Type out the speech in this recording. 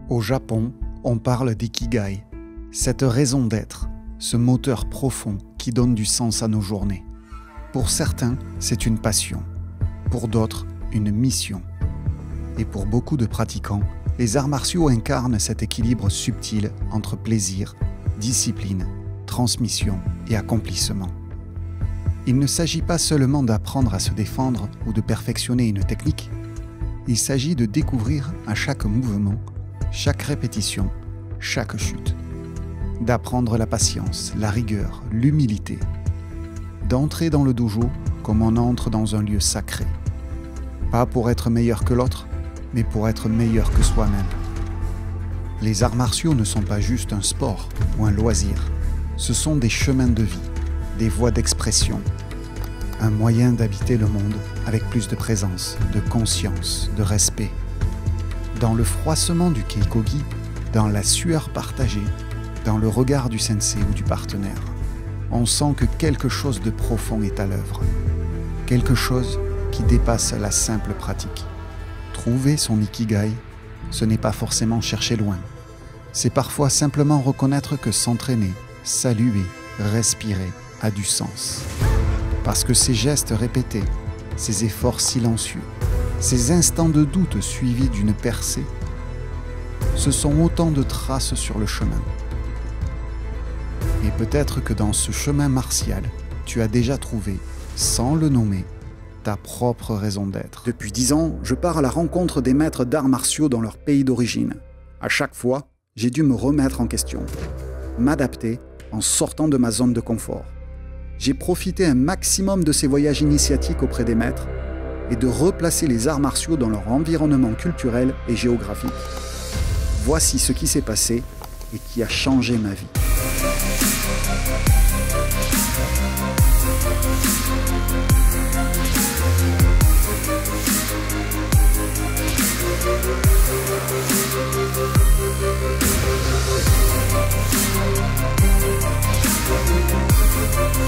Au Japon, on parle d'ikigai, cette raison d'être, ce moteur profond qui donne du sens à nos journées. Pour certains, c'est une passion, pour d'autres, une mission. Et pour beaucoup de pratiquants, les arts martiaux incarnent cet équilibre subtil entre plaisir, discipline, transmission et accomplissement. Il ne s'agit pas seulement d'apprendre à se défendre ou de perfectionner une technique, il s'agit de découvrir à chaque mouvement, chaque répétition, chaque chute, d'apprendre la patience, la rigueur, l'humilité, d'entrer dans le dojo comme on entre dans un lieu sacré, pas pour être meilleur que l'autre, mais pour être meilleur que soi-même. Les arts martiaux ne sont pas juste un sport ou un loisir, ce sont des chemins de vie, des voies d'expression, un moyen d'habiter le monde avec plus de présence, de conscience, de respect. Dans le froissement du keikogi, dans la sueur partagée, dans le regard du sensei ou du partenaire, on sent que quelque chose de profond est à l'œuvre, quelque chose qui dépasse la simple pratique. Trouver son ikigai, ce n'est pas forcément chercher loin. C'est parfois simplement reconnaître que s'entraîner, saluer, respirer a du sens. Parce que ces gestes répétés, ces efforts silencieux, ces instants de doute suivis d'une percée, ce sont autant de traces sur le chemin. Et peut-être que dans ce chemin martial, tu as déjà trouvé, sans le nommer, ta propre raison d'être. Depuis 10 ans, je pars à la rencontre des maîtres d'arts martiaux dans leur pays d'origine. À chaque fois, j'ai dû me remettre en question, m'adapter en sortant de ma zone de confort. J'ai profité un maximum de ces voyages initiatiques auprès des maîtres et de replacer les arts martiaux dans leur environnement culturel et géographique. Voici ce qui s'est passé et qui a changé ma vie.